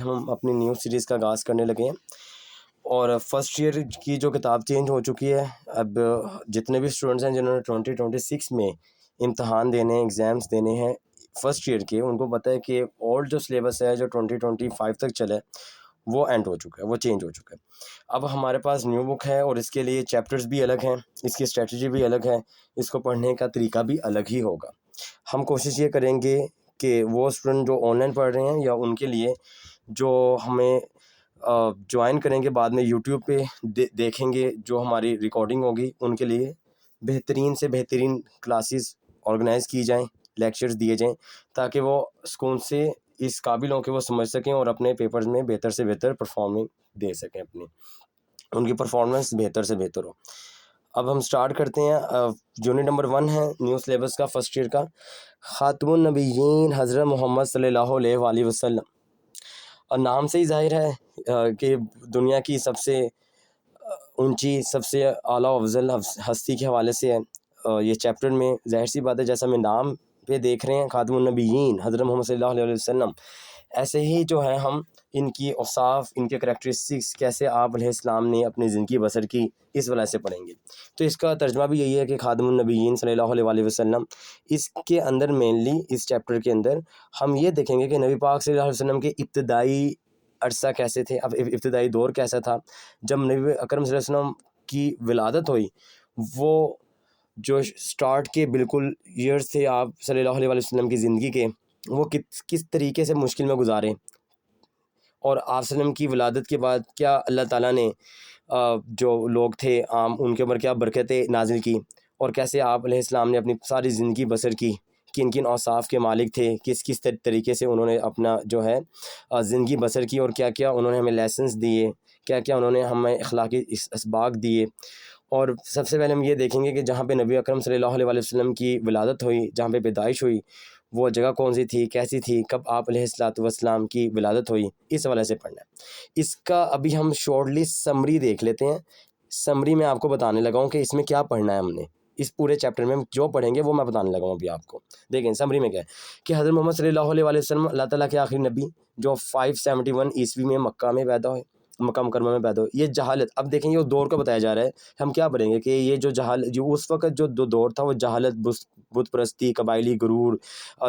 ہم اپنی new series کا آغاز کرنے لگے ہیں اور فرسٹ ایئر کی جو کتاب چینج ہو چکی ہے. اب جتنے بھی اسٹوڈنٹس ہیں جنہوں نے 2026 میں امتحان دینے ہیں، ایگزامس دینے ہیں فرسٹ ایئر کے، ان کو پتہ ہے کہ اولڈ جو سلیبس ہے جو 2025 تک چلا ہے وہ اینڈ ہو چکا ہے، وہ چینج ہو چکا ہے. اب ہمارے پاس نیو بک ہے اور اس کے لیے چیپٹرز بھی الگ ہیں، اس کی اسٹریٹجی بھی الگ ہے، اس کو پڑھنے کا طریقہ بھی الگ ہی ہوگا. ہم کوشش یہ کریں گے کہ وہ اسٹوڈنٹ جو آن لائن پڑھ رہے ہیں یا ان کے لیے جو ہمیں جوائن کریں گے بعد میں یوٹیوب پہ دیکھیں گے جو ہماری ریکارڈنگ ہوگی، ان کے لیے بہترین سے بہترین کلاسز آرگنائز کی جائیں، لیکچرز دیے جائیں تاکہ وہ سکون سے اس قابل ہوں کہ وہ سمجھ سکیں اور اپنے پیپرز میں بہتر سے بہتر پرفارمنگ دے سکیں، ان کی پرفارمنس بہتر سے بہتر ہو. اب ہم سٹارٹ کرتے ہیں. یونٹ نمبر 1 ہے نیو سلیبس کا فرسٹ ایئر کا، خاتم النبیین حضرت محمد صلی اللہ علیہ وآلہ وسلم. اور نام سے ہی ظاہر ہے کہ دنیا کی سب سے اونچی، سب سے اعلیٰ و افضل ہستی کے حوالے سے ہے یہ چیپٹر میں. ظاہر سی بات ہے جیسا میں نام پہ دیکھ رہے ہیں خاتم النبیین حضرت محمد صلی اللہ علیہ وسلم، ایسے ہی جو ہے ہم ان کی اوصاف، ان کے کریکٹرسٹکس، کیسے آپ علیہ السلام نے اپنی زندگی بسر کی، اس وجہ سے پڑھیں گے. تو اس کا ترجمہ بھی یہی ہے کہ خاتم النبیین صلی اللہ علیہ وآلہ وسلم. اس کے اندر مینلی اس چیپٹر کے اندر ہم یہ دیکھیں گے کہ نبی پاک صلی اللہ علیہ وسلم کے ابتدائی عرصہ کیسے تھے، اب ابتدائی دور کیسا تھا جب نبی اکرم صلی اللہ علیہ وسلم کی ولادت ہوئی. وہ جو سٹارٹ کے بالکل ایئرس تھے آپ صلی اللہ علیہ وسلم کی زندگی کے، وہ کس طریقے سے مشکل میں گزارے، اور آپ صلی اللہ علیہ وسلم کی ولادت کے بعد کیا اللہ تعالیٰ نے جو لوگ تھے عام ان کے اوپر کیا برکتیں نازل کی، اور کیسے آپ علیہ السلام نے اپنی ساری زندگی بسر کی، کن کن اوصاف کے مالک تھے، کس طریقے سے انہوں نے اپنا جو ہے زندگی بسر کی، اور کیا کیا انہوں نے ہمیں لیسنس دیے، کیا کیا انہوں نے ہمیں اخلاقی اسباق دیے. اور سب سے پہلے ہم یہ دیکھیں گے کہ جہاں پہ نبی اکرم صلی اللہ علیہ وسلم کی ولادت ہوئی، جہاں پہ پیدائش ہوئی، وہ جگہ کون سی تھی، کیسی تھی، کب آپ علیہ السلام کی ولادت ہوئی، اس حوالے سے پڑھنا ہے. اس کا ابھی ہم شارٹلی سمری دیکھ لیتے ہیں. سمری میں آپ کو بتانے لگا ہوں کہ اس میں کیا پڑھنا ہے. ہم نے اس پورے چیپٹر میں ہم جو پڑھیں گے وہ میں بتانے لگا ہوں ابھی آپ کو. دیکھیں سمری میں کیا ہے کہ حضرت محمد صلی اللہ علیہ وسلم اللہ تعالیٰ کے آخری نبی جو 571 عیسوی میں مکہ میں پیدا ہوئے، مکہ مکرمہ میں پیدا ہوئے. یہ جہالت، اب دیکھیں یہ دور کا بتایا جا رہا ہے، ہم کیا پڑھیں گے کہ یہ جو جہالت، جو اس وقت جو دور تھا وہ جہالت، بت پرستی، قبائلی غرور،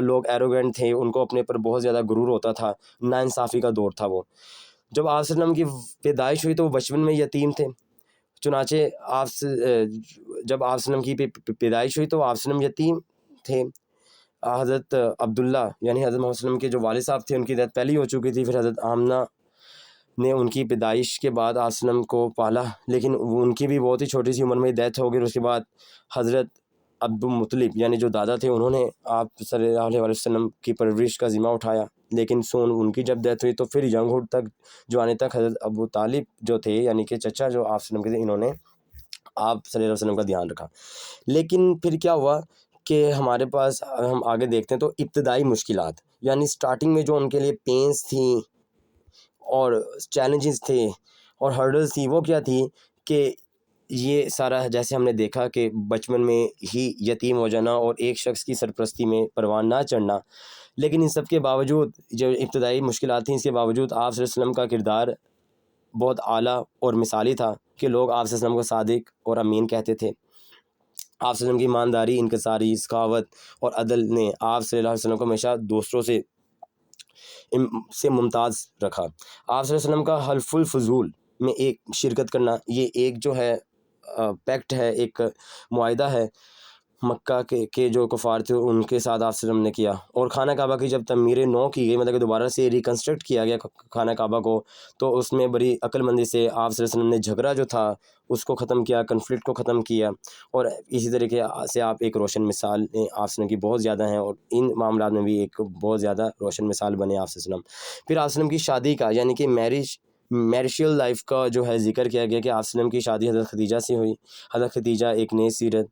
لوگ ایروگینٹ تھے، ان کو اپنے پر بہت زیادہ غرور ہوتا تھا، ناانصافی کا دور تھا. وہ جب آپ صلی اللہ علیہ وسلم کی پیدائش ہوئی تو وہ بچپن میں یتیم تھے. چنانچہ جب آپ صلی اللہ علیہ وسلم کی پیدائش ہوئی تو آپ صلی اللہ علیہ وسلم یتیم تھے. حضرت عبداللہ یعنی حضرت محمد صلی اللہ علیہ وسلم کے جو والد صاحب تھے ان کی ڈیتھ پہلے ہی ہو چکی تھی. پھر حضرت آمنہ نے ان کی پیدائش کے بعد آپ صلی اللہ علیہ وسلم کو پالا، لیکن ان کی بھی بہت ہی چھوٹی سی عمر میں ڈیتھ ہو گئی. اور اس کے بعد حضرت عبدالمطلب یعنی جو دادا تھے انہوں نے آپ صلی اللہ علیہ وسلم کی پرورش کا ذمہ اٹھایا، لیکن سون ان کی جب ڈیتھ ہوئی تو پھر ینگ ہوڈ تک، جوانی تک، حضرت ابو طالب جو تھے یعنی کہ چچا جو آپ صلی اللہ علیہ وسلم کے تھے، انہوں نے آپ صلی اللہ علیہ وسلم کا دھیان رکھا. لیکن پھر کیا ہوا کہ ہمارے پاس ہم آگے دیکھتے ہیں تو ابتدائی مشکلات یعنی سٹارٹنگ میں جو ان کے لیے پینس تھیں اور چیلنجز تھے اور ہرڈلز تھی، وہ کیا تھی کہ یہ سارا جیسے ہم نے دیکھا کہ بچپن میں ہی یتیم ہو جانا اور ایک شخص کی سرپرستی میں پروان نہ چڑھنا. لیکن ان سب کے باوجود جو ابتدائی مشکلات تھیں، اس کے باوجود آپ صلی اللہ علیہ وسلم کا کردار بہت اعلیٰ اور مثالی تھا کہ لوگ آپ صلی اللہ علیہ وسلم کو صادق اور امین کہتے تھے. آپ صلی اللہ علیہ وسلم کی ایمانداری، انکساری، سخاوت اور عدل نے آپ صلی اللہ علیہ وسلم کو ہمیشہ دوسروں سے ممتاز رکھا. آپ صلی اللہ علیہ وسلم کا حلف الفضول میں ایک شرکت کرنا، یہ ایک جو ہے پیکٹ ہے، ایک معاہدہ ہے مکہ کے جو کفار تھے ان کے ساتھ آپ صلی اللہ علیہ وسلم نے کیا. اور خانہ کعبہ کی جب تعمیر نو کی گئی، مطلب کہ دوبارہ سے ریکنسٹرکٹ کیا گیا خانہ کعبہ کو، تو اس میں بڑی عقل مندی سے آپ صلی اللہ علیہ وسلم نے جھگڑا جو تھا اس کو ختم کیا، کنفلکٹ کو ختم کیا. اور اسی طریقے سے آپ ایک روشن مثال آپ صلی اللہ علیہ وسلم کی بہت زیادہ ہیں، اور ان معاملات میں بھی ایک بہت زیادہ روشن مثال بنے آپ صلی اللہ علیہ وسلم. پھر آپ صلی اللہ علیہ وسلم کی شادی کا یعنی کہ میریشل لائف کا جو ہے ذکر کیا گیا کہ آپ صلی اللہ علیہ وسلم کی شادی حضرت خدیجہ سے ہوئی. حضرت خدیجہ ایک نیک سیرت،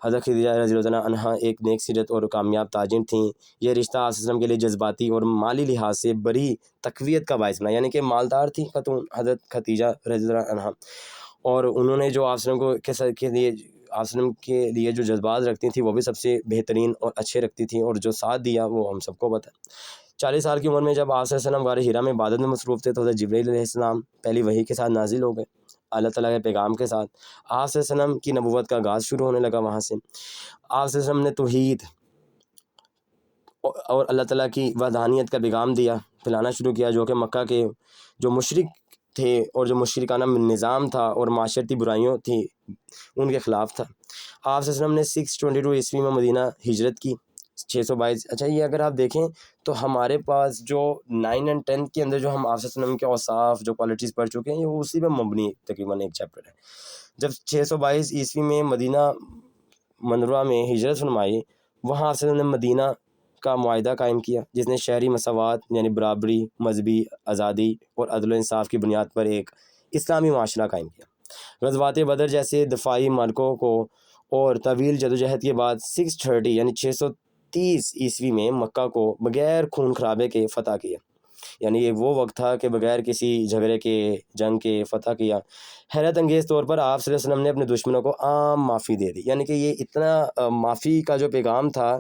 حضرت خدیجہ رضی اللہ عنہا ایک نیک سیرت اور کامیاب تاجر تھیں. یہ رشتہ آپ صلی اللہ علیہ وسلم کے لیے جذباتی اور مالی لحاظ سے بڑی تقویت کا باعث بنا، یعنی کہ مالدار تھی خاتون حضرت خدیجہ رضی اللہ عنہا، اور انہوں نے جو آپ صلی اللہ علیہ وسلم کے لیے آپ صلی اللہ علیہ وسلم کے لیے جو جذبات رکھتی تھیں وہ بھی سب سے بہترین اور اچھے رکھتی تھیں، اور جو ساتھ دیا وہ ہم سب کو پتہ ہے. 40 سال کی عمر میں جب آپ صلی اللہ علیہ وسلم غار حرا میں عبادت میں مصروف تھے تو حضرت جبرائیل علیہ السلام پہلی وحی کے ساتھ نازل ہو گئے، اللہ تعالیٰ کے پیغام کے ساتھ۔ آپ صلی اللہ علیہ وسلم کی نبوت کا آغاز شروع ہونے لگا وہاں سے۔ آپ صلی اللہ علیہ وسلم نے توحید اور اللہ تعالیٰ کی وحدانیت کا پیغام دیا، پھیلانا شروع کیا، جو کہ مکہ کے جو مشرک تھے اور جو مشرکانہ نظام تھا اور معاشرتی برائیوں تھیں ان کے خلاف تھا۔ آپ صلی اللہ علیہ وسلم نے 622 عیسوی میں مدینہ ہجرت کی، 622۔ اچھا یہ اگر آپ دیکھیں تو ہمارے پاس جو 9 اور 10 کے اندر جو ہم آپ صلی اللہ علیہ وسلم کے اوصاف جو کوالٹیز پڑھ چکے ہیں، یہ اسی پہ مبنی تقریباً ایک چیپٹر ہے۔ جب 622 عیسوی میں مدینہ منورہ میں ہجرت فرمائی، وہاں آپ صلی اللہ علیہ وسلم نے مدینہ کا معاہدہ قائم کیا، جس نے شہری مساوات یعنی برابری، مذہبی آزادی اور عدل و انصاف کی بنیاد پر ایک اسلامی معاشرہ قائم کیا۔ غزوات بدر جیسے دفاعی معرکوں کو اور طویل جدوجہد کے بعد 630 یعنی 630 عیسوی میں مکہ کو بغیر خون خرابے کے فتح کیا، یعنی یہ وہ وقت تھا کہ بغیر کسی جھگڑے کے، جنگ کے فتح کیا۔ حیرت انگیز طور پر آپ صلی اللہ علیہ وسلم نے اپنے دشمنوں کو عام معافی دے دی، یعنی کہ یہ اتنا معافی کا جو پیغام تھا،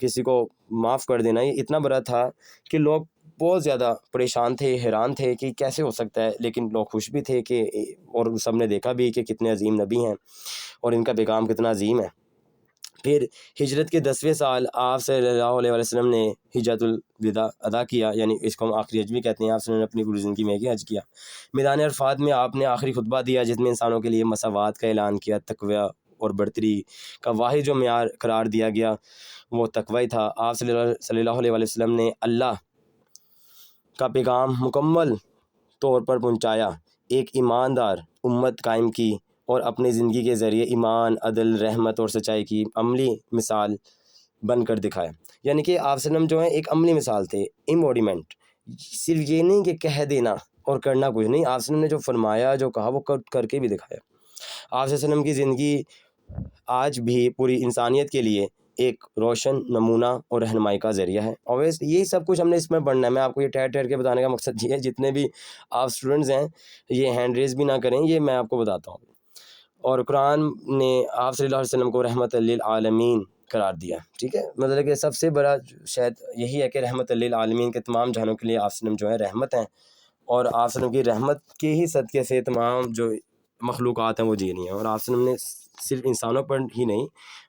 کسی کو معاف کر دینا، یہ اتنا بڑا تھا کہ لوگ بہت زیادہ پریشان تھے، حیران تھے کہ کیسے ہو سکتا ہے، لیکن لوگ خوش بھی تھے کہ، اور سب نے دیکھا بھی کہ کتنے عظیم نبی ہیں اور ان کا پیغام کتنا عظیم ہے۔ پھر ہجرت کے 10ویں سال آپ صلی اللہ علیہ وسلم نے حجۃ الوداع ادا کیا، یعنی اس کو ہم آخری حج بھی کہتے ہیں۔ آپ صلی اللہ علیہ وسلم نے اپنی پوری زندگی میں ایک ہی حج کیا۔ میدان عرفات میں آپ نے آخری خطبہ دیا، جس میں انسانوں کے لیے مساوات کا اعلان کیا، تقوی اور برتری کا واحد جو معیار قرار دیا گیا وہ تقوی ہی تھا۔ آپ صلی اللہ علیہ وسلم نے اللہ کا پیغام مکمل طور پر پہنچایا، ایک ایماندار امت قائم کی اور اپنی زندگی کے ذریعے ایمان، عدل، رحمت اور سچائی کی عملی مثال بن کر دکھایا۔ یعنی کہ آپ صلی اللہ علیہ وسلم جو ہیں ایک عملی مثال تھے، ایمبوڈیمنٹ۔ صرف یہ نہیں کہ کہہ دینا اور کرنا کچھ نہیں، آپ صلی اللہ علیہ وسلم نے جو فرمایا، جو کہا، وہ کر کے بھی دکھایا۔ آپ صلی اللہ علیہ وسلم کی زندگی آج بھی پوری انسانیت کے لیے ایک روشن نمونہ اور رہنمائی کا ذریعہ ہے۔ اویس یہی سب کچھ ہم نے اس میں پڑھنا ہے۔ میں آپ کو یہ ٹھہر کے بتانے کا مقصد یہ ہے، جتنے بھی آپ اسٹوڈنٹس ہیں یہ ہینڈ ریز بھی نہ کریں، یہ میں آپ کو بتاتا ہوں۔ اور قرآن نے آپ صلی اللہ علیہ وسلم کو رحمت للعالمین قرار دیا، ٹھیک ہے، مطلب کہ سب سے بڑا شاید یہی ہے کہ رحمت للعالمین کے تمام جہانوں کے لیے آپ صلی اللہ علیہ وسلم جو ہے رحمت ہیں، اور آپ صلی اللہ علیہ وسلم کی رحمت کے ہی صدقے سے تمام جو مخلوقات ہیں وہ جی رہی ہیں، اور آپ صلی اللہ علیہ وسلم نے صرف انسانوں پر ہی نہیں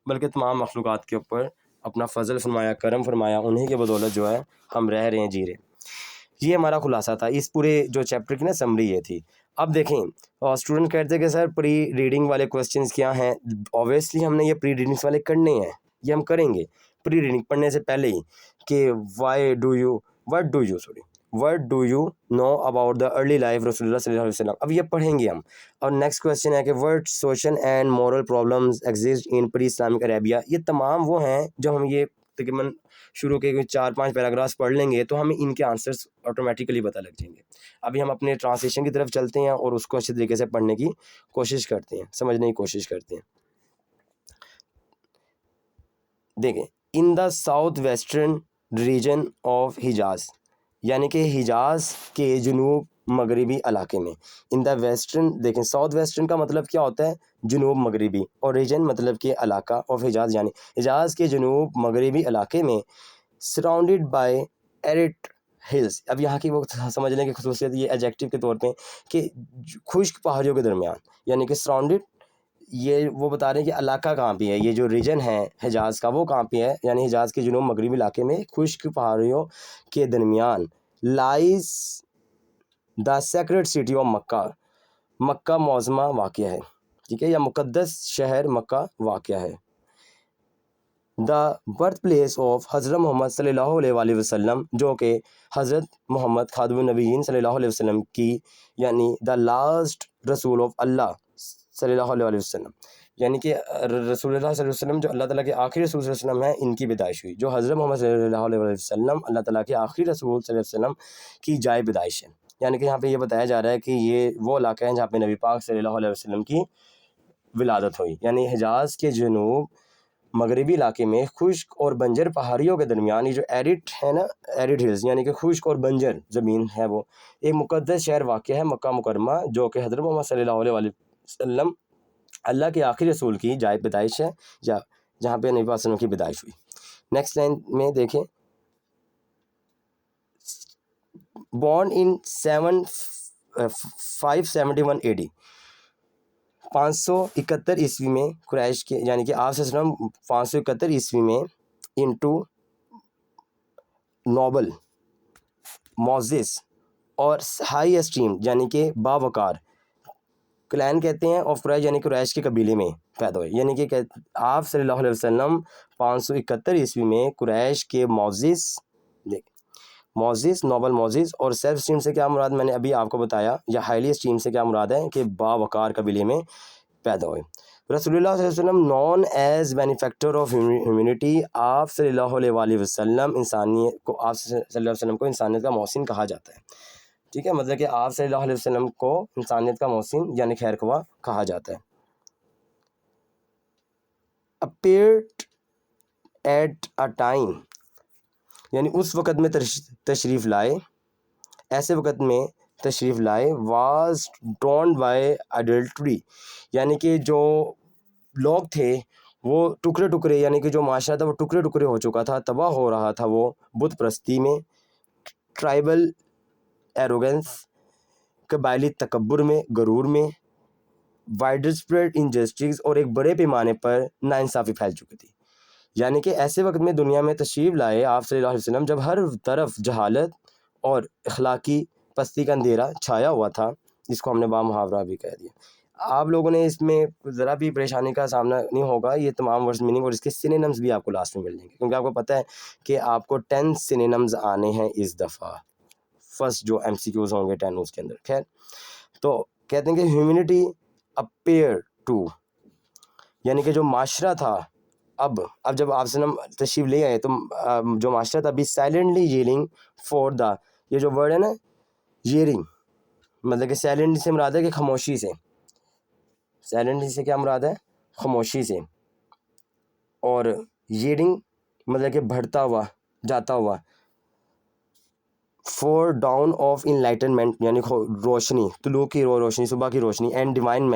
بلکہ تمام مخلوقات کے اوپر اپنا فضل فرمایا، کرم فرمایا، انہیں کی بدولت جو ہے ہم رہ رہے ہیں، جی رہے ہیں۔ یہ ہمارا خلاصہ تھا اس پورے جو چیپٹر کی نا سمری یہ تھی۔ اب دیکھیں اسٹوڈنٹ کہتے ہیں کہ سر پری ریڈنگ والے کوسچنز کیا ہیں؟ اوبیسلی ہم نے یہ پری ریڈنگس والے کرنے ہیں، یہ ہم کریں گے پری ریڈنگ پڑھنے سے پہلے ہی، کہ what do you know about the early life رسول اللہ صلی اللہ علیہ وسلم، اب یہ پڑھیں گے ہم۔ اور نیکسٹ کوسچن ہے کہ what social and moral problems exist in pre Islamic Arabia, یہ تمام وہ ہیں جو ہم یہ تقریباً شروع کے 4-5 پیراگرافس پڑھ لیں گے تو ہمیں ان کے آنسرس آٹومیٹیکلی پتہ لگ جائیں گے۔ ابھی ہم اپنے ٹرانسلیشن کی طرف چلتے ہیں اور اس کو اچھے طریقے سے پڑھنے کی کوشش کرتے ہیں، سمجھنے کی کوشش کرتے ہیں۔ دیکھیں، in the south western region of Hijaz, یعنی کہ حجاز کے جنوب مغربی علاقے میں، ان دا ویسٹرن، دیکھیں ساؤتھ ویسٹرن کا مطلب کیا ہوتا ہے؟ جنوب مغربی، اور ریجن مطلب کہ علاقہ آف حجاز، یعنی حجاز کے جنوب مغربی علاقے میں، سراؤنڈیڈ بائی ایرٹ ہلز۔ اب یہاں کی وہ سمجھنے کی خصوصیت یہ ایڈجیکٹو کے طور پہ کہ خشک پہاڑیوں کے درمیان، یعنی کہ سراؤنڈیڈ، یہ وہ بتا رہے ہیں کہ علاقہ کہاں پہ ہے، یہ جو ریجن ہے حجاز کا وہ کہاں پہ ہے، یعنی حجاز کے جنوب مغربی علاقے میں خشک پہاڑیوں کے درمیان، lies the sacred city of Mecca, مکہ معظمہ واقع ہے، ٹھیک ہے، یا مقدس شہر مکہ واقع ہے۔ دا برتھ پلیس آف حضرت محمد صلی اللہ علیہ وآلہ وسلم، جو کہ حضرت محمد خاتم النبیین صلی اللہ علیہ وسلم کی، یعنی دا لاسٹ رسول آف اللہ صلی اللہ علیہ وآلہ وسلم، یعنی کہ رسول اللہ صلی اللہ علیہ وسلم جو اللہ تعالیٰ کے آخری رسول صلی اللہ علیہ وسلم ہیں، ان کی پیدائش ہوئی، جو حضرت محمد صلی اللہ علیہ وآلہ وسلم اللہ تعالیٰ کے آخری رسول صلی اللہ علیہ وسلم کی جائے پیدائش ہے۔ یعنی کہ یہاں پہ یہ بتایا جا رہا ہے کہ یہ وہ علاقہ ہے جہاں پہ نبی پاک صلی اللہ علیہ وسلم کی ولادت ہوئی، یعنی حجاز کے جنوب مغربی علاقے میں خشک اور بنجر پہاڑیوں کے درمیان، یہ جو ایرٹ ہے نا، ایرٹ ہلز، یعنی کہ خشک اور بنجر زمین ہے، وہ ایک مقدس شہر واقع ہے، مکہ مکرمہ، جو کہ حضرت محمد صلی اللہ علیہ وآلہ وسلم اللہ کے آخری رسول کی جائے پیدائش ہے، یا جہاں پہ نبی پاک صلی اللہ علیہ وسلم کی پیدائش ہوئی۔ نیکسٹ لائن میں دیکھیں، born in 571 AD, 571 عیسوی میں قریش کے یعنی کہ آپ صلی اللہ علیہ وسلم 571 عیسوی میں انٹو نوبل معزز اور ہائی اسٹیم یعنی کہ باوقار کلین کہتے ہیں آف قریش یعنی قریش کے قبیلے میں پیدا ہوئے، یعنی کہ آپ صلی اللہ علیہ وسلم 571 عیسوی میں قریش کے معزز نوبل معزز اور سیلف اسٹیم سے کیا مراد میں نے ابھی آپ کو بتایا، یا ہائیلی اسٹیم سے کیا مراد ہے کہ باوقار قبیلے میں پیدا ہوئے۔ رسول اللہ صلی اللہ علیہ وسلم known as benefactor of humanity, آپ صلی اللہ علیہ وآلہ وسلم انسانیت کو انسانیت کا محسن کہا جاتا ہے، ٹھیک ہے، مطلب کہ آپ صلی اللہ علیہ وسلم کو انسانیت کا محسن یعنی خیر خواہ کہا جاتا ہے۔ appeared at a time یعنی اس وقت میں تشریف لائے، ایسے وقت میں تشریف لائے، was torn by adultery یعنی کہ جو لوگ تھے وہ ٹکڑے ٹکڑے، یعنی کہ جو معاشرہ تھا وہ ٹکڑے ٹکڑے ہو چکا تھا، تباہ ہو رہا تھا وہ بت پرستی میں، ٹرائبل ایروگنس قبائلی تکبر میں، غرور میں، وائڈ اسپریڈ انجسٹس اور ایک بڑے پیمانے پر ناانصافی پھیل چکی تھی، یعنی کہ ایسے وقت میں دنیا میں تشریف لائے آپ صلی اللہ علیہ وسلم جب ہر طرف جہالت اور اخلاقی پستی کا اندھیرا چھایا ہوا تھا، جس کو ہم نے بامحاورہ بھی کہہ دیا۔ آپ لوگوں نے اس میں ذرا بھی پریشانی کا سامنا نہیں ہوگا، یہ تمام ورڈز میننگ اور اس کے سینونمز بھی آپ کو لاسٹ میں مل جائیں گے، کیونکہ آپ کو پتہ ہے کہ آپ کو 10 سینونمز آنے ہیں اس دفعہ، فرسٹ جو ایم سی کیوز ہوں گے 10 اس کے اندر۔ خیر، تو کہتے ہیں کہ ہیومینٹی اپیئر ٹو یعنی کہ جو معاشرہ تھا اب جب آپ وسلم تشریف لے آئے تو جو معاشرہ تھا بھی سائلنٹلی ییلنگ فور دا، یہ جو ورڈ ہے نا ییرنگ، مطلب کہ سائلنٹ سے مراد ہے کہ خاموشی سے، سائلنٹ سے کیا مراد ہے؟ خاموشی سے، اور ییرنگ مطلب کہ بڑھتا ہوا جاتا ہوا، فور ڈاؤن آف انلائٹنمنٹ یعنی روشنی، طلوع کی روشنی، صبح کی روشنی، اینڈ ڈیوائن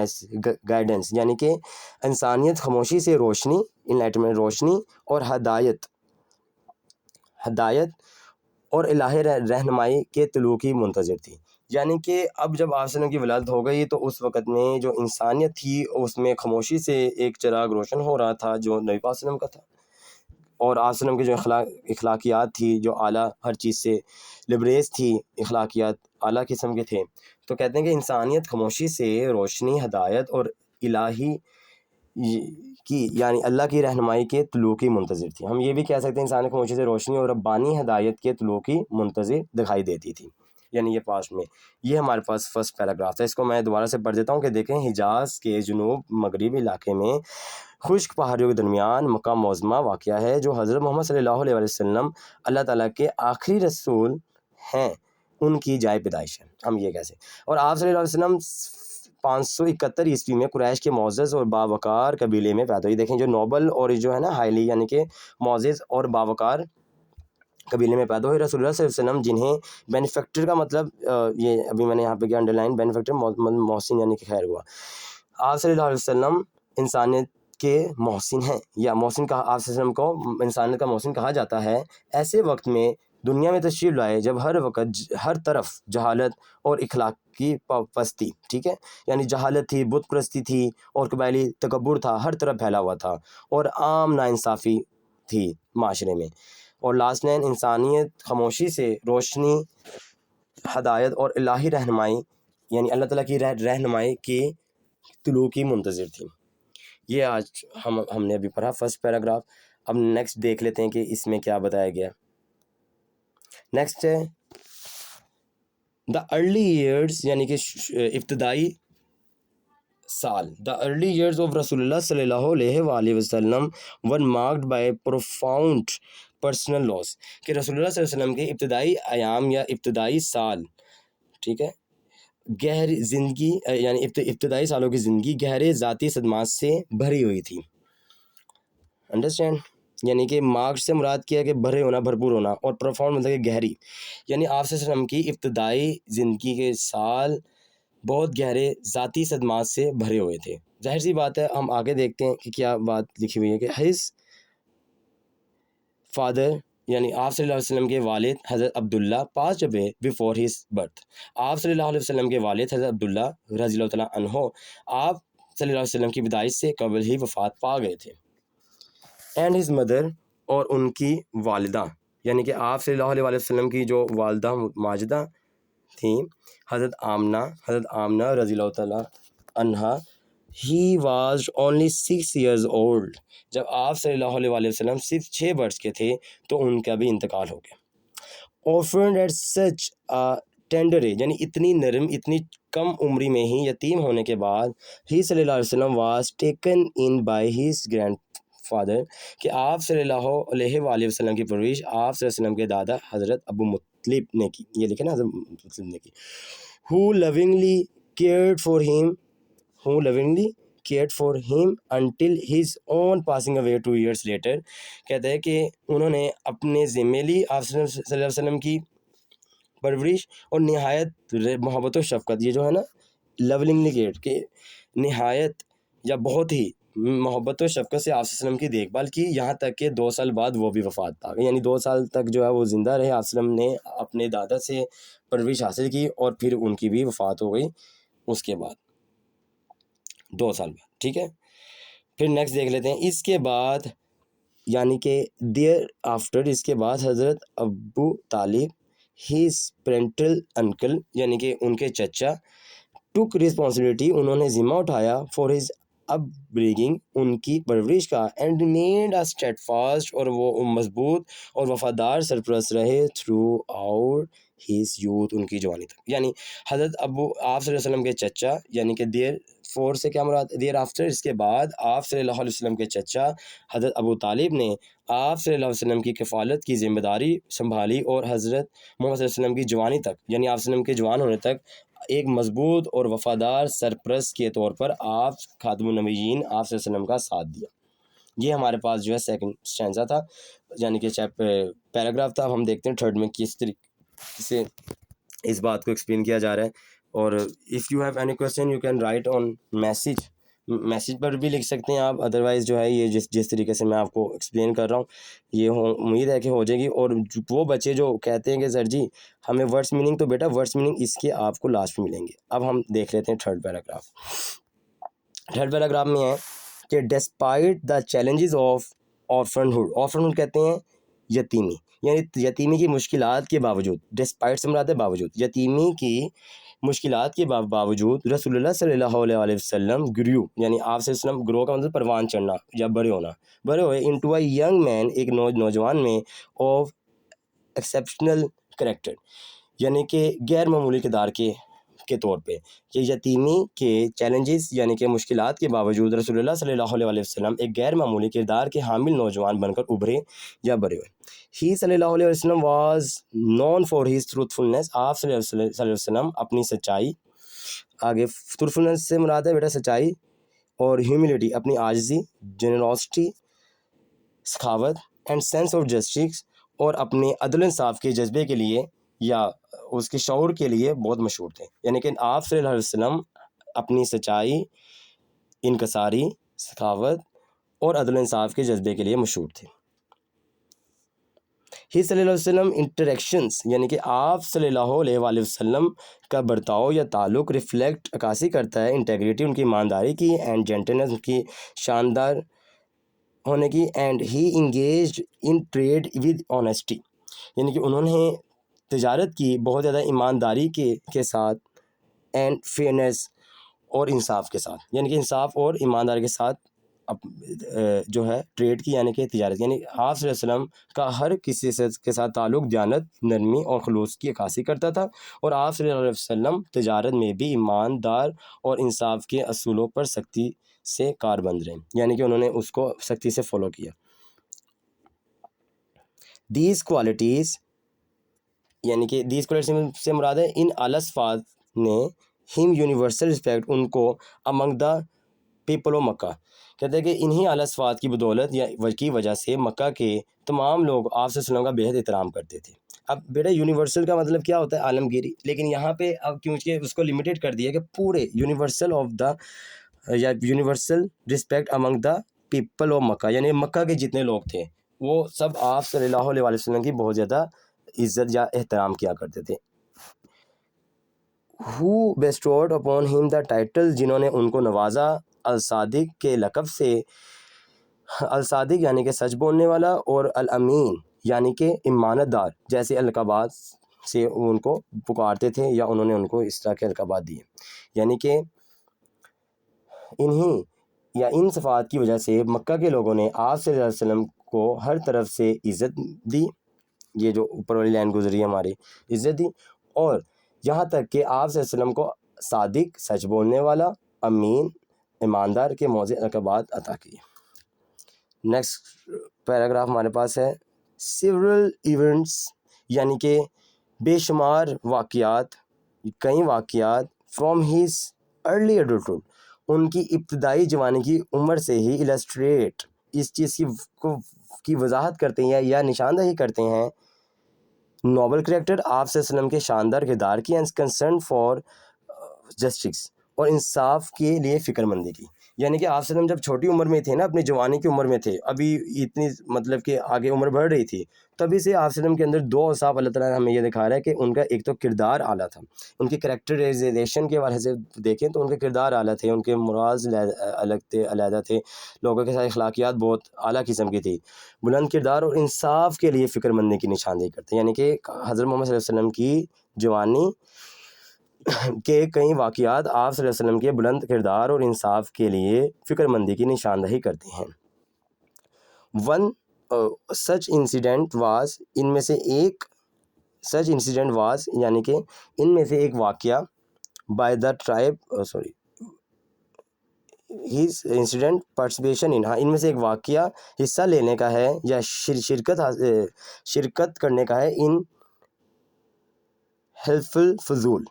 گائیڈنس یعنی کہ انسانیت خاموشی سے روشنی، انلائٹنمنٹ روشنی، اور ہدایت اور الہی رہنمائی کے طلوع کی منتظر تھی، یعنی کہ اب جب آپ وسلم کی ولادت ہو گئی تو اس وقت میں جو انسانیت تھی اس میں خاموشی سے ایک چراغ روشن ہو رہا تھا جو نبی پاک وسلم کا تھا، اور آپ وسلم کی جو اخلاقیات تھی جو اعلیٰ ہر چیز سے لبریز تھی، اخلاقیات اعلیٰ قسم کے تھے، تو کہتے ہیں کہ انسانیت خاموشی سے روشنی، ہدایت اور الہی کی یعنی اللہ کی رہنمائی کے طلوع کی منتظر تھی۔ ہم یہ بھی کہہ سکتے ہیں انسانیت خاموشی سے روشنی اور ربانی ہدایت کے طلوع کی منتظر دکھائی دیتی تھی، یعنی یہ پاسٹ میں۔ یہ ہمارے پاس فرسٹ پیراگراف تھا، اس کو میں دوبارہ سے پڑھ دیتا ہوں کہ دیکھیں، حجاز کے جنوب مغربی علاقے میں خشک پہاڑیوں کے درمیان مکہ معظمہ واقع ہے، جو حضرت محمد صلی اللہ علیہ وسلم اللہ تعالیٰ کے آخری رسول ہیں، ان کی جائے پیدائش ہے، ہم یہ کہہ سکتے ہیں۔ اور آپ صلی اللہ علیہ وسلم 571 عیسوی میں قریش کے معزز اور باوقار قبیلے میں پیدا ہوئی۔ دیکھیں جو نوبل اور جو ہے نا ہائیلی یعنی کہ معزز اور باوقار قبیلے میں پیدا ہوئے، رسول اللہ صلی اللہ علیہ وسلم جنہیں بینیفیکٹر کا مطلب یہ ابھی میں نے یہاں پہ کیا انڈر لائن، بینیفیکٹر محسن یعنی کہ خیر ہوا، آپ صلی اللہ علیہ وسلم انسانیت کے محسن ہیں، یا محسن کہا آپ صلی اللہ علیہ وسلم کو انسانیت کا محسن کہا جاتا ہے، ایسے وقت میں دنیا میں تشریف لائے جب ہر وقت ہر طرف جہالت اور اخلاقی پستی، ٹھیک ہے، یعنی جہالت تھی، بت پرستی تھی، اور قبائلی تکبر تھا، ہر طرف پھیلا ہوا تھا، اور عام ناانصافی تھی معاشرے میں، اور لاسٹ لائن انسانیت خاموشی سے روشنی، ہدایت اور الہی رہنمائی یعنی اللہ تعالیٰ کی رہنمائی کی طلوع کی منتظر تھی۔ یہ آج ہم نے ابھی پڑھا فرسٹ پیراگراف۔ اب نیکسٹ دیکھ لیتے ہیں کہ اس میں کیا بتایا گیا۔ نیکسٹ ہے دا ارلی ایئرس یعنی کہ ابتدائی سال، دا ارلی ایئرس آف رسول اللہ صلی اللہ علیہ وآلہ وسلم one marked by profound personal loss, کہ رسول اللہ صلی اللہ علیہ وسلم کے ابتدائی ایام یا ابتدائی سال، ٹھیک ہے، گہری زندگی یعنی ابتدائی سالوں کی زندگی گہرے ذاتی صدمات سے بھری ہوئی تھی، انڈرسٹینڈ، یعنی کہ مارکس سے مراد کیا کہ بھرے ہونا، بھرپور ہونا، اور پروفاؤنڈ مطلب کہ گہری، یعنی آپ صلی اللہ علیہ وسلم کی ابتدائی زندگی کے سال بہت گہرے ذاتی صدمات سے بھرے ہوئے تھے۔ ظاہر سی بات ہے، ہم آگے دیکھتے ہیں کہ کیا بات لکھی ہوئی ہے کہ ہز فادر یعنی آپ صلی اللہ علیہ وسلم کے والد حضرت عبداللہ passed away before his birth. آپ صلی اللہ علیہ وسلم کے والد حضرت عبداللہ رضی اللہ تعالیٰ عنہ آپ صلی اللہ علیہ وسلم کی پیدائش سے قبل ہی وفات پا گئے تھے. اینڈ ہز مدر اور ان کی والدہ یعنی کہ آپ صلی اللہ علیہ وسلم کی جو والدہ ماجدہ تھیں حضرت آمنہ رضی اللہ تعالیٰ عنہا. He was only 6 years old. جب آپ صلی اللہ علیہ وسلم صرف 6 برس کے تھے تو ان کا بھی انتقال ہو گیا. orphaned at such a tender age یعنی اتنی نرم اتنی کم عمری میں ہی یتیم ہونے کے بعد ہی صلی اللہ علیہ وسلم was taken in by his grand father کہ آپ صلی اللہ علیہ وآلہ وسلم کی پرورش آپ صلی اللہ علیہ وسلم کے دادا حضرت ابو مطلب نے کی. یہ لکھے نا حضرت مطلب نے کی. who lovingly cared for him until his own passing away 2 years later. کہتے ہیں کہ انہوں نے اپنے ذمے لی آپ صلی اللہ علیہ وسلم کی پرورش اور نہایت محبت و شفقت یہ جو ہے نا لونگلی کیئر کہ نہایت یا بہت ہی محبت و شفقت سے آپ صلی اللہ علیہ وسلم کی دیکھ بھال کی یہاں تک کہ 2 سال بعد وہ بھی وفات پا گئے. یعنی 2 سال تک جو ہے وہ زندہ رہے. آپ صلی اللہ علیہ وسلم نے اپنے دادا سے پرورش حاصل کی اور پھر ان کی بھی وفات ہو گئی اس کے بعد 2 سال بعد. ٹھیک ہے, پھر نیکسٹ دیکھ لیتے ہیں. اس کے بعد یعنی کہ دیئر آفٹر اس کے بعد حضرت ابو طالب ہیز پرینٹل انکل یعنی کہ ان کے چچا ٹک رسپانسبلٹی انہوں نے ذمہ اٹھایا فار ہز اپ برنگنگ ان کی پرورش کا. And remained a steadfast اور وہ مضبوط اور وفادار سرپرست رہے تھرو آؤٹ ہیز یوتھ ان کی جوانی تک. یعنی حضرت ابو آپ صلی اللہ علیہ وسلم کے چچا یعنی کہ دیر فور سے کیا مراد دیر آفٹر اس کے بعد آپ صلی اللہ علیہ وسلم کے چچا حضرت ابو طالب نے آپ صلی اللہ علیہ وسلم کی کفالت کی ذمہ داری سنبھالی اور حضرت محمد صلی اللہ علیہ وسلم کی جوانی تک یعنی آپ صلی اللہ علیہ وسلم کے جوان ہونے تک ایک مضبوط اور وفادار سرپرست کے طور پر آپ خاتم النبیین آپ صلی اللہ علیہ وسلم کا ساتھ دیا. یہ ہمارے پاس جو ہے سیکنڈ اسٹینزا تھا یعنی کہ پیراگراف تھا. اب ہم دیکھتے ہیں تھرڈ میں کس طریقے سے اس بات کو ایکسپلین کیا جا رہا ہے. اور if you have any question you can write on message پر بھی لکھ سکتے ہیں آپ. ادروائز جو ہے یہ جس طریقے سے میں آپ کو ایکسپلین کر رہا ہوں یہ امید ہے کہ ہو جائے گی. اور وہ بچے جو کہتے ہیں کہ سر جی ہمیں ورڈس میننگ تو بیٹا ورڈس میننگ اس کے آپ کو لاسٹ میں ملیں گے. اب ہم دیکھ لیتے ہیں تھرڈ پیراگراف. تھرڈ پیراگراف میں ہے کہ ڈسپائٹ دا چیلنجز آف آرفنہڈ کہتے ہیں یتیمی یعنی یتیمی کی مشکلات کے باوجود ڈسپائٹ سے مراد ہے باوجود یتیمی کی مشکلات کے باوجود رسول اللہ صلی اللہ علیہ وسلم گریو یعنی آپ سے وسلم گرو کا مطلب پروان چڑھنا یا بڑے ہوئے انٹو اے ینگ مین ایک نوجوان میں آف ایکسیپشنل کریکٹر یعنی کہ غیر معمولی کردار کے طور پہ کہ یتیمی کے چیلنجز یعنی کہ مشکلات کے باوجود رسول اللہ صلی اللہ علیہ وسلم ایک غیر معمولی کردار کے حامل نوجوان بن کر ابھرے یا بڑے ہوئے. ہی صلی اللہ علیہ وسلم واز نون فار ہز ٹروتھفلنس آپ صلی اللہ علیہ وسلم اپنی سچائی آگے ٹروتھفلنس سے مراد ہے بیٹا سچائی اور ہیوملٹی اپنی عاجزی جنراسٹی سخاوت اینڈ سینس آف جسٹس اور اپنے عدل انصاف کے جذبے کے لیے یا اس کے شعور کے لیے بہت مشہور تھے. یعنی کہ آپ صلی اللہ علیہ وسلم اپنی سچائی انکساری سخاوت اور عدل انصاف کے جذبے کے لیے مشہور تھے. ہی صلی اللہ علیہ وسلم انٹریکشنز یعنی کہ آپ صلی اللہ علیہ وسلم کا برتاؤ یا تعلق ریفلیکٹ عکاسی کرتا ہے انٹیگریٹی ان کی ایمانداری کی اینڈ جینٹلنس ان کی شاندار ہونے کی. And he engaged in trade with honesty یعنی کہ انہوں نے تجارت کی بہت زیادہ ایمانداری کے ساتھ اینڈ فیئرنیس اور انصاف کے ساتھ یعنی کہ انصاف اور ایمانداری کے ساتھ جو ہے ٹریڈ کی یعنی کہ تجارت یعنی آپ صلی اللہ علیہ وسلم کا ہر کسی کے ساتھ تعلق دیانت نرمی اور خلوص کی عکاسی کرتا تھا. اور آپ صلی اللہ علیہ وسلم تجارت میں بھی ایماندار اور انصاف کے اصولوں پر سختی سے کاربند رہے یعنی کہ انہوں نے اس کو سختی سے فالو کیا. دیز کوالٹیز یعنی کہ دیز کوالٹیز سے مراد ہے ان الصفات نے ہم یونیورسل رسپیکٹ ان کو امنگ دا پیپل آف مکہ کہتے ہیں کہ انہی الصفات کی بدولت یا کی وجہ سے مکہ کے تمام لوگ آپ صلی اللہ علیہ وسلم کا بے حد احترام کرتے تھے. اب بیٹا یونیورسل کا مطلب کیا ہوتا ہے عالمگیری لیکن یہاں پہ اب کیونکہ اس کو لمیٹیڈ کر دیا کہ پورے یونیورسل آف دا یا universal respect among the people of Mecca یعنی مکہ کے جتنے لوگ تھے وہ سب آپ صلی اللہ علیہ وسلم کی بہت زیادہ عزت یا احترام کیا کرتے تھے. who bestowed upon him the title, جنہوں نے ان کو نوازا الصادق کے لقب سے. الصادق یعنی کہ سچ بولنے والا، اور الامین یعنی کہ امانت دار جیسے القابات سے ان کو پکارتے تھے، یا انہوں نے ان کو اس طرح کے القابات دیے. یعنی کہ انہی یا ان صفات کی وجہ سے مکہ کے لوگوں نے آپ صلی اللہ علیہ وسلم کو ہر طرف سے عزت دی. یہ جو اوپر والی لائن گزری ہے ہماری، عزت دی. اور یہاں تک کہ آپ صلی اللہ علیہ وسلم کو صادق سچ بولنے والا، امین ایماندار کے موضع القابات عطا کیے. نیکسٹ پیراگراف ہمارے پاس ہے سیورل ایونٹس، یعنی کہ بے شمار واقعات، کئی واقعات فرام ہیز ارلی ایڈلٹہڈ، ان کی ابتدائی جوانی کی عمر سے ہی السٹریٹ، اس چیز کی وضاحت کرتے ہیں یا نشاندہی کرتے ہیں نوبل کریکٹر آپ صلی اللہ علیہ وسلم کے شاندار کردار کی، اینڈ کنسرن فار جسٹس، اور انصاف کے لیے فکر مندی کی. یعنی کہ آپ صلی اللہ علیہ وسلم جب چھوٹی عمر میں تھے نا، اپنی جوانی کی عمر میں تھے، ابھی اتنی مطلب کہ آگے عمر بڑھ رہی تھی، تبھی سے آپ صلی اللہ علیہ وسلم کے اندر دو اوصاف اللہ تعالیٰ نے ہمیں یہ دکھا رہا ہے کہ ان کا ایک تو کردار اعلیٰ تھا. ان کی کریکٹرائزیشن کے حوالے سے دیکھیں تو ان کے کردار اعلیٰ تھے، ان کے مراز الگ تھے، علیحدہ تھے، لوگوں کے ساتھ اخلاقیات بہت اعلیٰ قسم کی تھی، بلند کردار اور انصاف کے لیے فکر مندی کی نشاندہی کرتے ہیں. یعنی کہ حضرت محمد صلی اللہ علیہ وسلم کی جوانی کے کئی واقعات آپ صلی اللہ علیہ وسلم کے بلند کردار اور انصاف کے لیے فکر مندی کی نشاندہی کرتے ہیں. ون سچ انسیڈنٹ واز، ان میں سے ایک سچ انسیڈنٹ واز یعنی کہ ان میں سے ایک واقعہ by the tribe his incident participation in میں سے ایک واقعہ حصہ لینے کا ہے یا شرکت کرنے کا ہے ان حلف الفضول.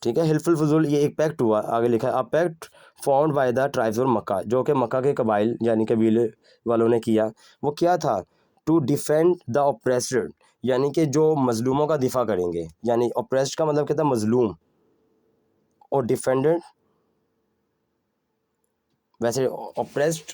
ٹھیک ہے، حلف الفضول یہ ایک پیکٹ ہوا، آگے لکھا ہے packet found by the tribes اور مکہ، جو کہ مکہ کے قبائل یعنی قبیلے والوں نے کیا. وہ کیا تھا؟ ٹو ڈیفینڈ دا اوپریسڈ، یعنی کہ جو مظلوموں کا دفاع کریں گے. یعنی اوپریسڈ کا مطلب کیا تھا؟ مظلوم، اور ڈیفینڈنٹ، ویسے اوپریسڈ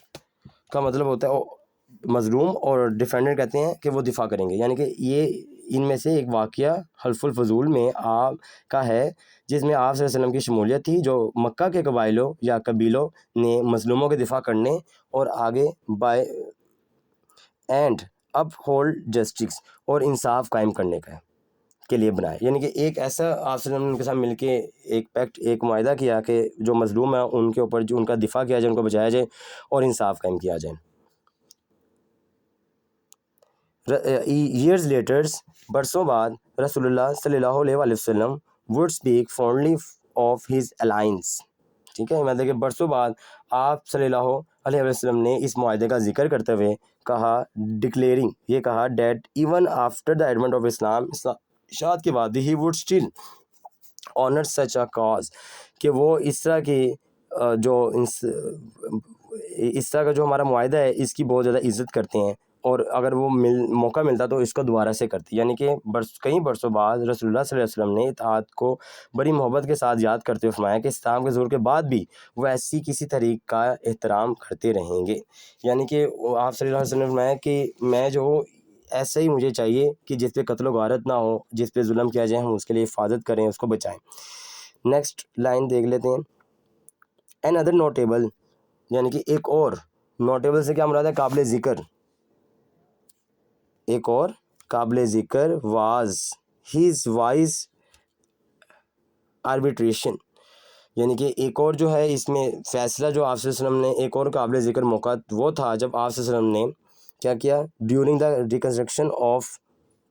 کا مطلب ہوتا ہے مظلوم، اور ڈیفینڈنٹ کہتے ہیں کہ وہ دفاع کریں گے. یعنی کہ یہ ان میں سے ایک واقعہ حلف الفضول میں آپ کا ہے جس میں آپ صلی اللہ علیہ وسلم کی شمولیت تھی، جو مکہ کے قبائلوں یا قبیلوں نے مظلوموں کے دفاع کرنے اور آگے by and up hold justice, اور انصاف قائم کرنے کا کے لیے بنائے. یعنی کہ ایک ایسا آپ صلی اللہ علیہ وسلم کے ساتھ مل کے ایک پیکٹ، ایک معاہدہ کیا کہ جو مظلوم ہیں ان کے اوپر جو ان کا دفاع کیا جائے، ان کو بچایا جائے اور انصاف قائم کیا جائے. ایئرز لیٹرز، برسوں بعد، رسول اللہ صلی اللہ علیہ وسلم would speak fondly of his alliance. ٹھیک ہے، مطلب کہ برسوں بعد آپ صلی اللہ علیہ وسلم نے اس معاہدے کا ذکر کرتے ہوئے کہا، ڈکلیئرنگ، یہ کہا that even after the advent of Islam, اشاعت کے بعد ہی would still honour such a cause, کہ وہ اس طرح کی جو اس طرح کا جو ہمارا معاہدہ ہے اس کی بہت زیادہ عزت کرتے ہیں، اور اگر وہ موقع ملتا تو اس کو دوبارہ سے کرتے. یعنی کہ کئی برسوں بعد رسول اللہ صلی اللہ علیہ وسلم نے اتحاد کو بڑی محبت کے ساتھ یاد کرتے ہوئے فرمایا کہ اسلام کے ظہور کے بعد بھی وہ ایسی کسی طریق کا احترام کرتے رہیں گے. یعنی کہ آپ صلی اللہ علیہ وسلم نے فرمایا کہ میں جو ایسا ہی مجھے چاہیے کہ جس پہ قتل و غارت نہ ہو، جس پہ ظلم کیا جائے ہم اس کے لیے حفاظت کریں، اس کو بچائیں. نیکسٹ لائن دیکھ لیتے ہیں. این ادر نوٹیبل، یعنی کہ ایک اور، نوٹیبل سے کیا مراد ہے؟ قابل ذکر. ایک اور قابل ذکر واز ہیز وائز آربیٹریشن، یعنی کہ ایک اور جو ہے اس میں فیصلہ جو آپ صلی اللہ علیہ وسلم نے، ایک اور قابل ذکر موقع وہ تھا جب آپ صلی اللہ علیہ وسلم نے کیا کیا؟ ڈیورنگ دا ریکنسٹرکشن آف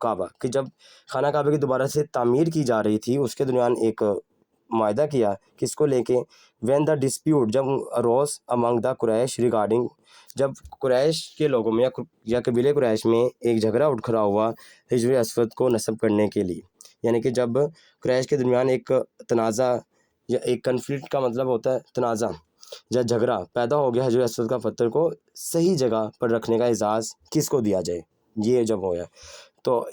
کعبہ، کہ جب خانہ کعبہ کی دوبارہ سے تعمیر کی جا رہی تھی اس کے دوران ایک معاہدہ کیا، کس کو لے کے؟ وین دا ڈسپیوٹ، جب اروز امنگ دا قریش ریگارڈنگ، جب قریش کے لوگوں میں یا قبیلے قریش میں ایک جھگڑا اٹھ کھڑا ہوا حجر اسود کو نصب کرنے کے لیے. یعنی کہ جب قریش کے درمیان ایک تنازع یا ایک کنفلکٹ کا مطلب ہوتا ہے تنازع یا جھگڑا پیدا ہو گیا حجر اسود کا پتھر کو صحیح جگہ پر رکھنے کا اعزاز کس کو دیا جائے، یہ جب ہوا تو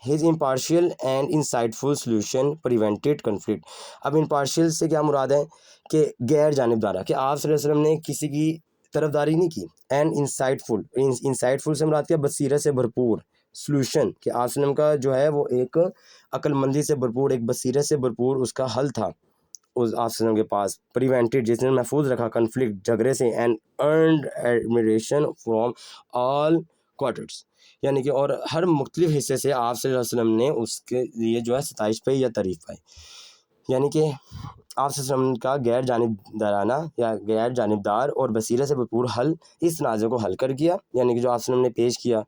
his impartial and insightful solution prevented conflict. اب impartial سے کیا مراد ہے؟ کہ غیر جانبدارہ، کہ آپ صلی اللہ علیہ وسلم نے کسی کی طرفداری نہیں کی. اینڈ انسائٹفل سے مراد کیا؟ بصیرت سے بھرپور. سلوشن کہ آپ وسلم کا جو ہے وہ ایک عقل مندی سے بھرپور، ایک بصیرت سے بھرپور اس کا حل تھا اس آپ وسلم کے پاس. پریونٹڈ جس نے محفوظ رکھا کنفلکٹ جھگڑے سے. And earned admiration from all quarters یعنی کہ اور ہر مختلف حصے سے آپ صلی اللہ علیہ وسلم نے اس کے لیے جو ہے ستائش پائی یا تعریف پائی. یعنی کہ آپ صلی اللہ علیہ وسلم کا غیر جانبدارانہ یا غیر جانبدار اور بصیرت سے بھرپور حل اس تنازع کو حل کر گیا. یعنی کہ جو آپ صلی اللہ علیہ وسلم نے پیش کیا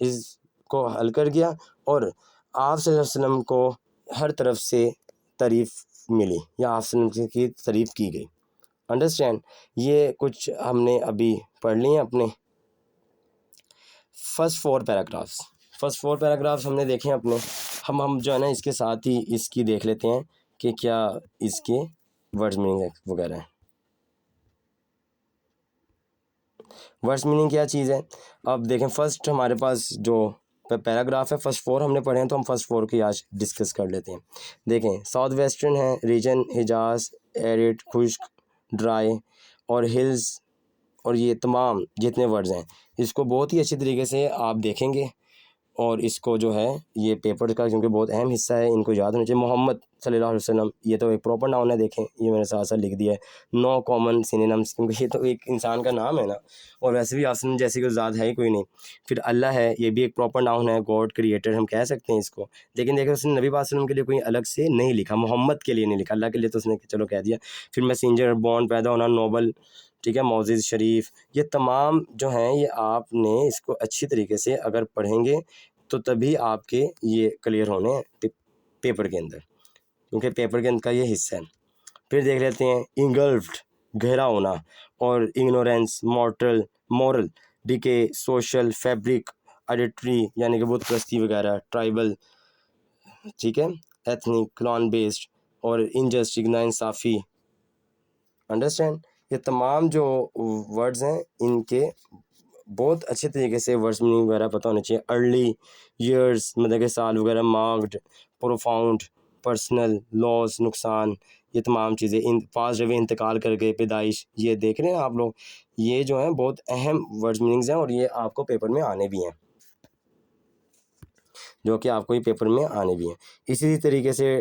اس کو حل کر گیا، اور آپ صلی اللہ علیہ وسلم کو ہر طرف سے تعریف ملی یا آپ صلی اللہ علیہ وسلم کی تعریف کی گئی. انڈرسٹینڈ؟ یہ کچھ ہم نے ابھی پڑھ لی ہیں اپنے فرسٹ 4 پیراگرافس ہم نے دیکھے ہیں اپنے. ہم جو ہے نا اس کے ساتھ ہی اس کی دیکھ لیتے ہیں کہ کیا اس کے ورڈز میننگ وغیرہ ہیں. ورڈز میننگ کیا چیز ہے؟ اب دیکھیں فرسٹ ہمارے پاس جو پیراگراف ہے فرسٹ 4 ہم نے پڑھے ہیں تو ہم فرسٹ 4 کی آج ڈسکس کر لیتے ہیں. دیکھیں ساؤتھ ویسٹرن ہے ریجن، حجاز، ایرڈ خشک ڈرائی، اور ہلز، اور یہ تمام جتنے ورڈز ہیں اس کو بہت ہی اچھی طریقے سے آپ دیکھیں گے، اور اس کو جو ہے یہ پیپر کا کیونکہ بہت اہم حصہ ہے ان کو یاد ہونا چاہیے. محمد صلی اللہ علیہ وسلم یہ تو ایک پراپر ناؤن ہے، دیکھیں یہ میں نے ساتھ ساتھ لکھ دیا ہے. نو کامن سینونمز کیونکہ یہ تو ایک انسان کا نام ہے نا، اور ویسے بھی آسن جیسی کوئی ذات ہے ہی کوئی نہیں. پھر اللہ ہے یہ بھی ایک پراپر ناؤن ہے، گاڈ کریٹر ہم کہہ سکتے ہیں اس کو. لیکن دیکھیں اس نے نبی پاک صلی اللہ علیہ وسلم کے لیے کوئی الگ سے نہیں لکھا، محمد کے لیے نہیں لکھا، اللہ کے لیے تو اس نے چلو کہہ دیا. پھر میسنجر، بورن، پیدا ہونا، نوبل، ٹھیک ہے، معزز، شریف، یہ تمام جو ہیں یہ آپ نے اس کو اچھی طریقے سے اگر پڑھیں گے تو تبھی آپ کے یہ کلیئر ہونے ہیں پیپر کے اندر، کیونکہ پیپر کے اندر کا یہ حصہ ہے. پھر دیکھ لیتے ہیں انگلفڈ گہرا ہونا، اور ignorance, moral decay, social fabric, idolatry یعنی کہ بت پرستی وغیرہ، ٹرائبل، ٹھیک ہے، ایتھنک، کلان بیسڈ، اور انجسٹ ناانصافی. انڈرسٹینڈ؟ یہ تمام جو ورڈز ہیں ان کے بہت اچھے طریقے سے ورڈز میننگ وغیرہ پتہ ہونے چاہیے. ارلی ایئرس مطلب کہ سال وغیرہ، مارکڈ، پروفاؤنڈ، پرسنل، لاس نقصان، یہ تمام چیزیں. پاس روے انتقال کر گئے، پیدائش، یہ دیکھ رہے ہیں آپ لوگ، یہ جو ہیں بہت اہم ورڈز میننگز ہیں اور یہ آپ کو پیپر میں آنے بھی ہیں، جو کہ آپ کو یہ پیپر میں آنے بھی ہیں. اسی طریقے سے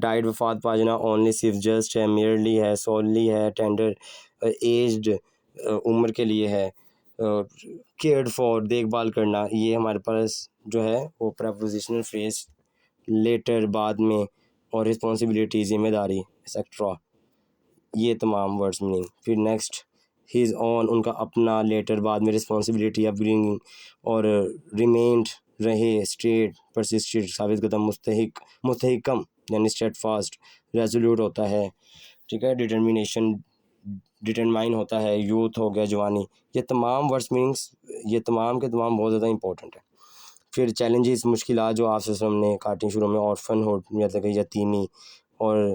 ڈائٹ وفات پا جانا، اونلی صرف، جسٹ ہے، میئرلی ہے، سوللی ہے، ٹینڈر ایجڈ عمر کے لیے ہے، کیئرڈ فار دیکھ بھال کرنا، یہ ہمارے پاس جو ہے وہ پریپوزیشنل فریز، لیٹر بعد میں، اور رسپانسبلٹی ذمہ داری ایکسیکٹرا، یہ تمام ورڈز میننگ. پھر نیکسٹ ہیز اون ان کا اپنا، لیٹر بعد میں رسپانسبلٹی اپ برنگنگ، اور ریمینڈ رہے، اسٹیٹ پرسسٹڈ ثابت قدم، مستحکم یعنی اسٹیٹ فاسٹ، ریزولوٹ ہوتا ہے، ٹھیک ہے، ڈٹرمینیشن ڈٹرمائن ہوتا ہے، یوتھ ہو گیا جوانی. یہ تمام ورڈز میننگس یہ تمام کے تمام بہت زیادہ امپورٹنٹ ہیں. پھر چیلنجز مشکلات جو آپ سے ہم نے کاٹیں شروع میں، آرفن ہوڈ مطلب کہ یتیمی، اور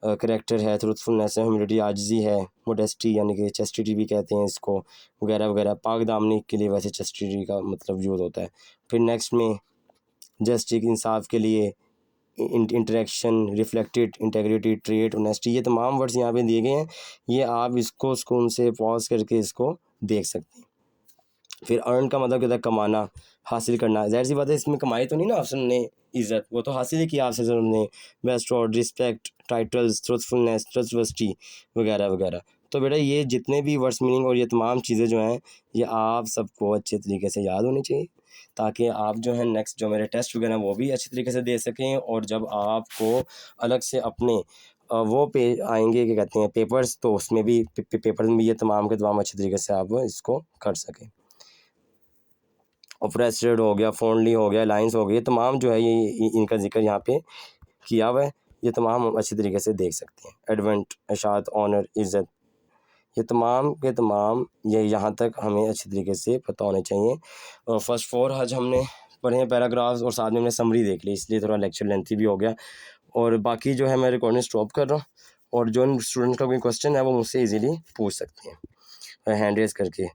کریکٹر ہے، ٹروتھفلنس ہے، ہیوملٹی عاجزی ہے، موڈیسٹی یعنی کہ چیسٹیٹی بھی کہتے ہیں اس کو، وغیرہ وغیرہ. پاک دامنی کے لیے ویسے چیسٹیٹی کا مطلب یوز ہوتا ہے. پھر نیکسٹ میں جسٹک انصاف کے لیے، interaction, reflected, integrity, trait, honesty, یہ تمام ورڈز یہاں پہ دیے گئے ہیں، یہ آپ اس کو سکون سے پاز کر کے اس کو دیکھ سکتے ہیں. پھر ارن کا مطلب کہتا ہے کمانا، حاصل کرنا. ظاہر سی بات ہے اس میں کمائی تو نہیں نا آپ نے عزت، وہ تو حاصل ہی کیا آپ سے نے، بیسٹ اور رسپیکٹ، ٹائٹلز، ٹروتھفلنس، ٹرسٹورسٹی، وغیرہ وغیرہ. تو بیٹا یہ جتنے بھی ورڈز میننگ اور یہ تمام چیزیں جو ہیں یہ آپ سب کو اچھے طریقے سے یاد ہونی چاہیے، تاکہ آپ جو ہے نیکسٹ جو میرے ٹیسٹ وغیرہ وہ بھی اچھے طریقے سے دے سکیں. اور جب آپ کو الگ سے اپنے وہ آئیں گے کیا کہتے ہیں پیپرز، تو اس میں بھی پیپر میں یہ تمام کے تمام اچھے طریقے سے آپ اس کو کر سکیں. اوپریسڈ ہو گیا، فونڈلی ہو گیا، لائنس ہو گیا، یہ تمام جو ہے یہ ان کا ذکر یہاں پہ کیا ہوا ہے، یہ تمام ہم اچھی طریقے سے دیکھ سکتے ہیں. ایڈونٹ، اشاعت، آنر، عزت، یہ تمام کے تمام یہ یہاں تک ہمیں اچھی طریقے سے پتہ ہونے چاہیے. فرسٹ 4 آج ہم نے پڑھے ہیں پیراگرافز، اور ساتھ میں ہم نے سمری دیکھ لی، اس لیے تھوڑا لیکچر لینتھی بھی ہو گیا. اور باقی جو ہے میں ریکارڈنگ اسٹاپ کر رہا ہوں، اور جو اسٹوڈنٹ کا کوئی کوسچن ہے وہ مجھ سے ایزیلی پوچھ سکتے ہیں ہینڈ ریز کر کے.